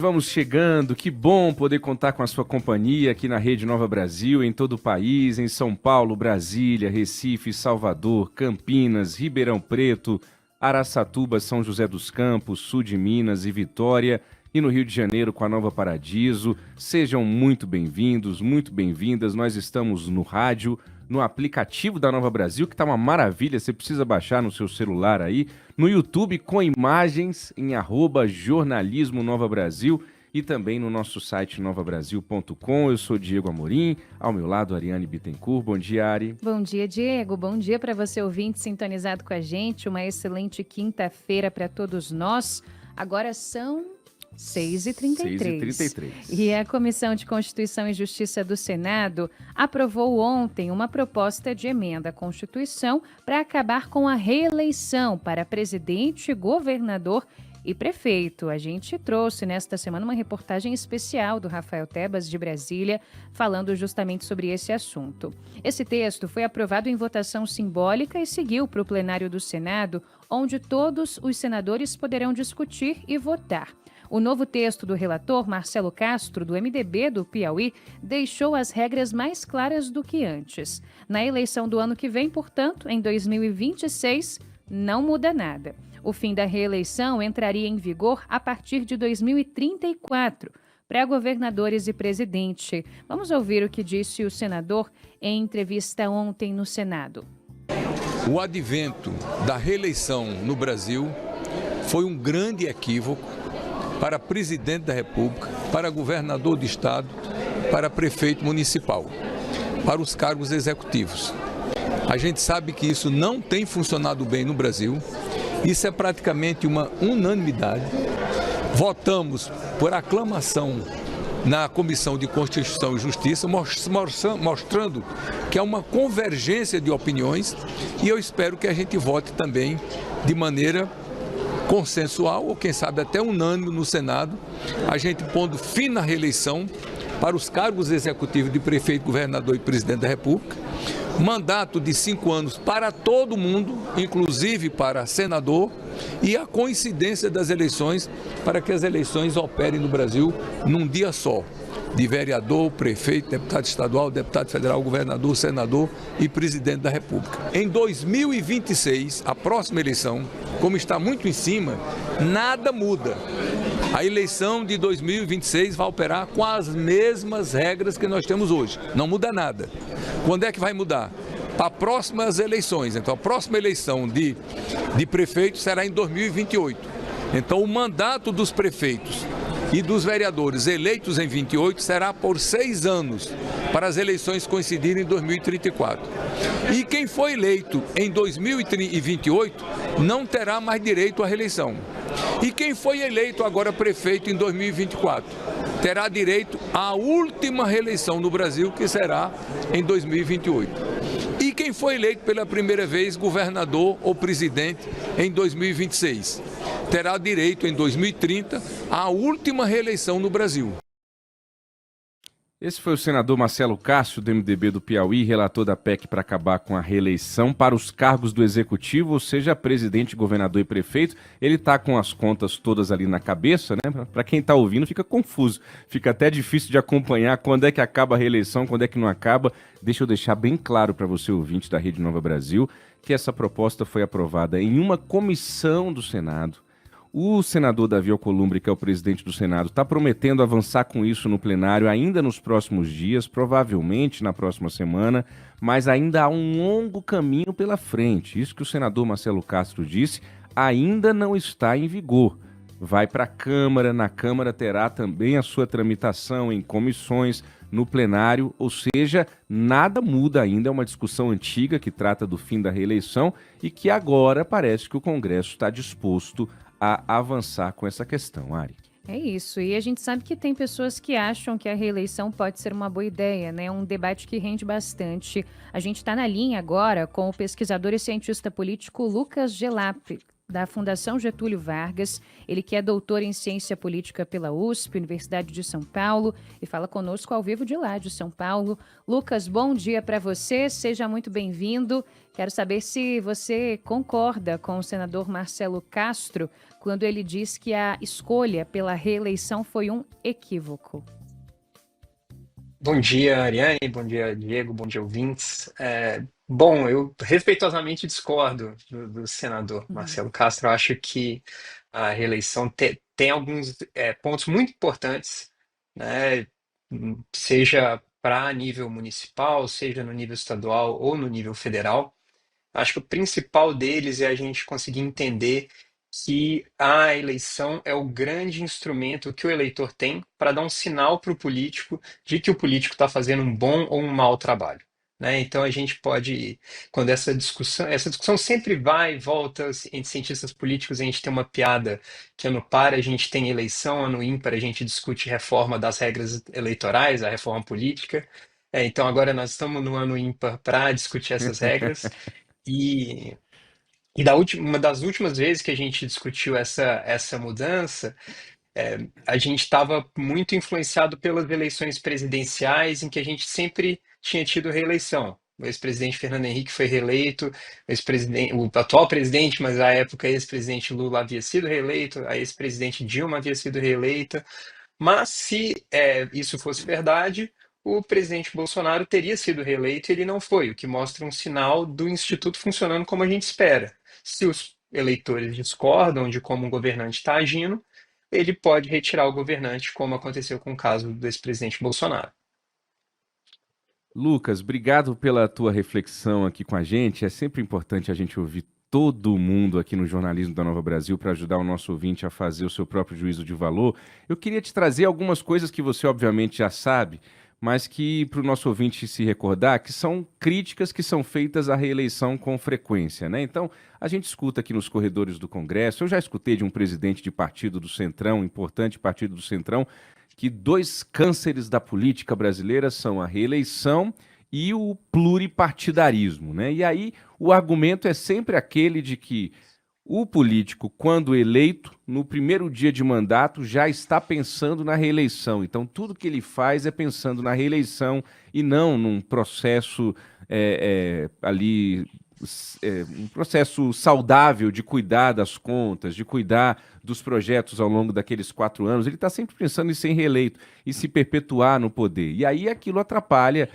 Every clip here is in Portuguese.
Vamos chegando, que bom poder contar com a sua companhia aqui na Rede Nova Brasil, em todo o país, em São Paulo, Brasília, Recife, Salvador, Campinas, Ribeirão Preto, Araçatuba, São José dos Campos, sul de Minas e Vitória, e no Rio de Janeiro com a Nova Paradiso. Sejam muito bem-vindos, muito bem-vindas. Nós estamos no rádio, no aplicativo da Nova Brasil, que está uma maravilha, você precisa baixar no seu celular aí, no YouTube com imagens em @jornalismo Nova Brasil e também no nosso site novabrasil.com. Eu sou Diego Amorim, ao meu lado Ariane Bittencourt. Bom dia, Ari. Bom dia, Diego. Bom dia para você ouvinte sintonizado com a gente. Uma excelente quinta-feira para todos nós. Agora são 6h33. E a Comissão de Constituição e Justiça do Senado aprovou ontem uma proposta de emenda à Constituição para acabar com a reeleição para presidente, governador e prefeito. A gente trouxe nesta semana uma reportagem especial do Rafael Tebas, de Brasília, falando justamente sobre esse assunto. Esse texto foi aprovado em votação simbólica e seguiu para o plenário do Senado, onde todos os senadores poderão discutir e votar. O novo texto do relator, Marcelo Castro, do MDB do Piauí, deixou as regras mais claras do que antes. Na eleição do ano que vem, portanto, em 2026, não muda nada. O fim da reeleição entraria em vigor a partir de 2034, para governadores e presidente. Vamos ouvir o que disse o senador em entrevista ontem no Senado. O advento da reeleição no Brasil foi um grande equívoco para presidente da República, para governador de estado, para prefeito municipal, para os cargos executivos. A gente sabe que isso não tem funcionado bem no Brasil, isso é praticamente uma unanimidade. Votamos por aclamação na Comissão de Constituição e Justiça, mostrando que há uma convergência de opiniões, e eu espero que a gente vote também de maneira consensual, ou quem sabe até unânime no Senado, a gente pondo fim na reeleição para os cargos executivos de prefeito, governador e presidente da República, mandato de 5 anos para todo mundo, inclusive para senador, e a coincidência das eleições para que as eleições operem no Brasil num dia só, de vereador, prefeito, deputado estadual, deputado federal, governador, senador e presidente da República. Em 2026, a próxima eleição, como está muito em cima, nada muda. A eleição de 2026 vai operar com as mesmas regras que nós temos hoje. Não muda nada. Quando é que vai mudar? Para próximas eleições. Então, a próxima eleição de prefeito será em 2028. Então, o mandato dos prefeitos e dos vereadores eleitos em 28 será por 6 anos, para as eleições coincidirem em 2034. E quem foi eleito em 2028 não terá mais direito à reeleição. E quem foi eleito agora prefeito em 2024 terá direito à última reeleição no Brasil, que será em 2028. E quem foi eleito pela primeira vez governador ou presidente em 2026 terá direito em 2030 à última reeleição no Brasil. Esse foi o senador Marcelo Castro, do MDB do Piauí, relator da PEC para acabar com a reeleição para os cargos do Executivo, ou seja, presidente, governador e prefeito. Ele está com as contas todas ali na cabeça, né? Para quem está ouvindo fica confuso, fica até difícil de acompanhar quando é que acaba a reeleição, quando é que não acaba. Deixa eu deixar bem claro para você, ouvinte da Rede Nova Brasil, que essa proposta foi aprovada em uma comissão do Senado. O senador Davi Alcolumbre, que é o presidente do Senado, está prometendo avançar com isso no plenário ainda nos próximos dias, provavelmente na próxima semana, mas ainda há um longo caminho pela frente. Isso que o senador Marcelo Castro disse ainda não está em vigor. Vai para a Câmara, na Câmara terá também a sua tramitação em comissões, no plenário, ou seja, nada muda ainda, é uma discussão antiga que trata do fim da reeleição e que agora parece que o Congresso está disposto a avançar com essa questão, Ari. É isso, e a gente sabe que tem pessoas que acham que a reeleição pode ser uma boa ideia, né? Um debate que rende bastante. A gente está na linha agora com o pesquisador e cientista político Lucas Gelap. da Fundação Getúlio Vargas, ele que é doutor em Ciência Política pela USP, Universidade de São Paulo, e fala conosco ao vivo de lá, de São Paulo. Lucas, bom dia para você, seja muito bem-vindo. Quero saber se você concorda com o senador Marcelo Castro quando ele diz que a escolha pela reeleição foi um equívoco. Bom dia, Ariane. Bom dia, Diego. Bom dia, ouvintes. Bom, eu respeitosamente discordo do senador Marcelo Castro. Eu acho que a reeleição tem alguns pontos muito importantes, né? Seja para nível municipal, seja no nível estadual ou no nível federal. Acho que o principal deles é a gente conseguir entender que a eleição é o grande instrumento que o eleitor tem para dar um sinal para o político de que o político está fazendo um bom ou um mau trabalho. Né? Então a gente pode, quando essa discussão sempre vai e volta entre cientistas políticos, a gente tem uma piada que ano par a gente tem eleição, ano ímpar a gente discute reforma das regras eleitorais, a reforma política. Então agora nós estamos no ano ímpar para discutir essas regras. E, uma das últimas vezes que a gente discutiu essa mudança, a gente estava muito influenciado pelas eleições presidenciais, em que a gente sempre tinha tido reeleição. O ex-presidente Fernando Henrique foi reeleito, o atual presidente, mas à época ex-presidente Lula havia sido reeleito, a ex-presidente Dilma havia sido reeleita. Mas se isso fosse verdade, o presidente Bolsonaro teria sido reeleito e ele não foi, o que mostra um sinal do Instituto funcionando como a gente espera. Se os eleitores discordam de como o governante está agindo, ele pode retirar o governante, como aconteceu com o caso do ex-presidente Bolsonaro. Lucas, obrigado pela tua reflexão aqui com a gente. É sempre importante a gente ouvir todo mundo aqui no jornalismo da Nova Brasil para ajudar o nosso ouvinte a fazer o seu próprio juízo de valor. Eu queria te trazer algumas coisas que você obviamente já sabe, mas que para o nosso ouvinte se recordar, que são críticas que são feitas à reeleição com frequência, né? Então, a gente escuta aqui nos corredores do Congresso, eu já escutei de um presidente de partido do Centrão, importante partido do Centrão, que dois cânceres da política brasileira são a reeleição e o pluripartidarismo, né? E aí o argumento é sempre aquele de que o político, quando eleito, no primeiro dia de mandato, já está pensando na reeleição. Então, tudo que ele faz é pensando na reeleição e não num processo um processo saudável de cuidar das contas, de cuidar dos projetos ao longo daqueles 4 anos. Ele está sempre pensando em ser reeleito e se perpetuar no poder. E aí aquilo atrapalha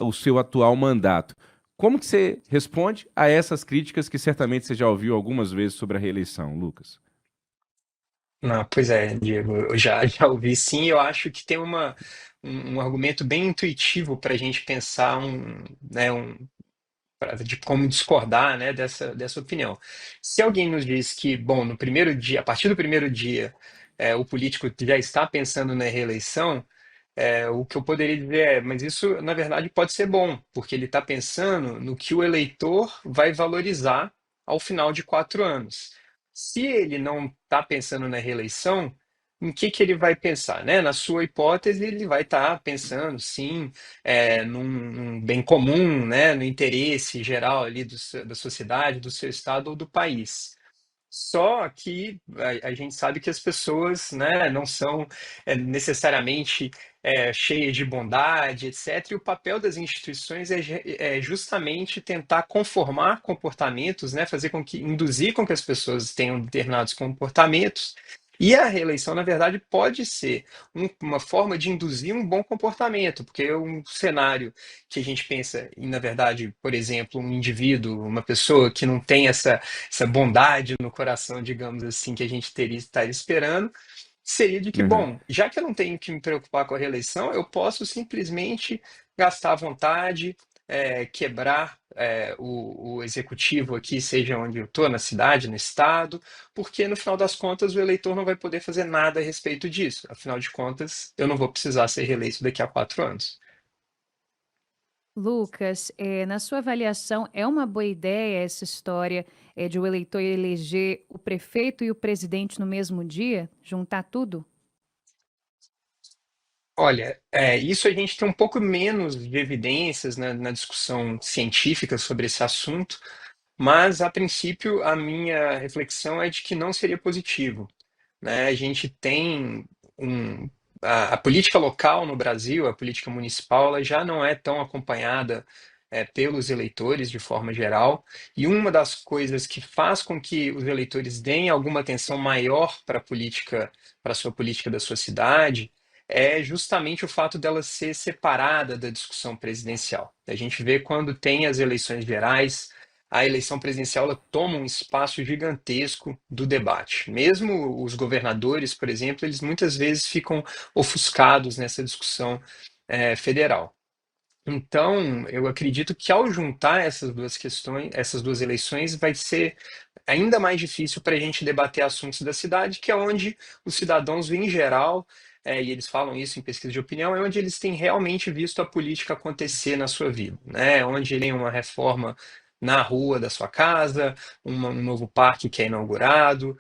o seu atual mandato. Como que você responde a essas críticas que certamente você já ouviu algumas vezes sobre a reeleição, Lucas? Não, pois é, Diego, eu já ouvi sim, eu acho que tem um argumento bem intuitivo para a gente pensar de como discordar, né, dessa opinião. Se alguém nos diz que, bom, no primeiro dia, a partir do primeiro dia, o político já está pensando na reeleição, o que eu poderia dizer mas isso, na verdade, pode ser bom, porque ele está pensando no que o eleitor vai valorizar ao final de 4 anos. Se ele não está pensando na reeleição, em que ele vai pensar, né? Na sua hipótese, ele vai estar pensando, sim, num bem comum, né? No interesse geral ali da sociedade, do seu estado ou do país. Só que a gente sabe que as pessoas, né, não são necessariamente cheias de bondade, etc. E o papel das instituições é justamente tentar conformar comportamentos, né, induzir com que as pessoas tenham determinados comportamentos. E a reeleição, na verdade, pode ser uma forma de induzir um bom comportamento, porque um cenário que a gente pensa em, na verdade, por exemplo, um indivíduo, uma pessoa que não tem essa bondade no coração, digamos assim, que a gente estaria esperando, seria de que, Uhum. bom, já que eu não tenho que me preocupar com a reeleição, eu posso simplesmente gastar à vontade, quebrar o executivo aqui, seja onde eu estou, na cidade, no estado, porque no final das contas o eleitor não vai poder fazer nada a respeito disso. Afinal de contas, eu não vou precisar ser reeleito daqui a 4 anos. Lucas, na sua avaliação, é uma boa ideia essa história de o eleitor eleger o prefeito e o presidente no mesmo dia? Juntar tudo? Olha, isso a gente tem um pouco menos de evidências na discussão científica sobre esse assunto, mas, a princípio, a minha reflexão é de que não seria positivo, né? A gente tem um, a política local no Brasil, a política municipal, ela já não é tão acompanhada pelos eleitores de forma geral, e uma das coisas que faz com que os eleitores deem alguma atenção maior para a política, para a sua política da sua cidade, é justamente o fato dela ser separada da discussão presidencial. A gente vê quando tem as eleições gerais, a eleição presidencial ela toma um espaço gigantesco do debate. Mesmo os governadores, por exemplo, eles muitas vezes ficam ofuscados nessa discussão federal. Então, eu acredito que ao juntar essas duas questões, essas duas eleições, vai ser ainda mais difícil para a gente debater assuntos da cidade, que é onde os cidadãos, em geral, e eles falam isso em pesquisa de opinião, é onde eles têm realmente visto a política acontecer na sua vida, né? Onde ele tem uma reforma na rua da sua casa, um novo parque que é inaugurado,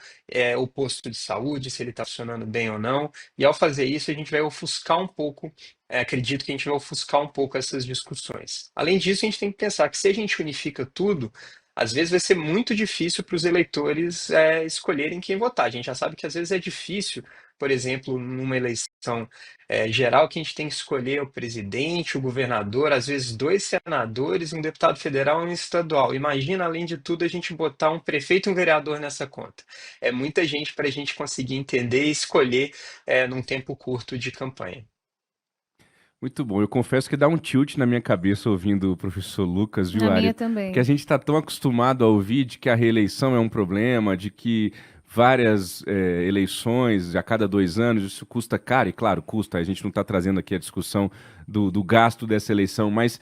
o posto de saúde, se ele está funcionando bem ou não. E ao fazer isso, a gente vai ofuscar um pouco, acredito que a gente vai ofuscar um pouco essas discussões. Além disso, a gente tem que pensar que se a gente unifica tudo, às vezes vai ser muito difícil para os eleitores escolherem quem votar. A gente já sabe que às vezes é difícil, por exemplo, numa eleição geral, que a gente tem que escolher o presidente, o governador, às vezes dois senadores, um deputado federal e um estadual. Imagina, além de tudo, a gente botar um prefeito e um vereador nessa conta. É muita gente para a gente conseguir entender e escolher num tempo curto de campanha. Muito bom. Eu confesso que dá um tilt na minha cabeça ouvindo o professor Lucas, viu, Na minha Ari? Porque a também. gente está tão acostumado a ouvir de que a reeleição é um problema, de que várias eleições a cada 2 anos, isso custa caro, e claro, custa, a gente não está trazendo aqui a discussão do gasto dessa eleição, mas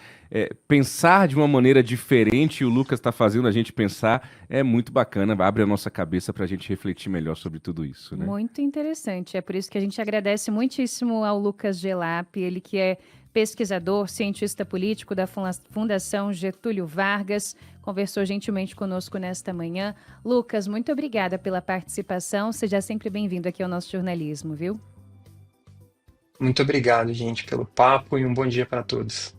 pensar de uma maneira diferente, e o Lucas está fazendo a gente pensar, é muito bacana, abre a nossa cabeça para a gente refletir melhor sobre tudo isso, né? Muito interessante. É por isso que a gente agradece muitíssimo ao Lucas Gelap, ele que é pesquisador, cientista político da Fundação Getúlio Vargas, conversou gentilmente conosco nesta manhã. Lucas, muito obrigada pela participação. Seja sempre bem-vindo aqui ao nosso jornalismo, viu? Muito obrigado, gente, pelo papo e um bom dia para todos.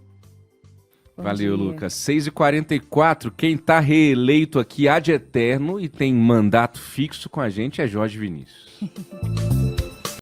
Bom Valeu, dia. Lucas. 6h44, quem está reeleito aqui ad eterno e tem mandato fixo com a gente é Jorge Vinícius.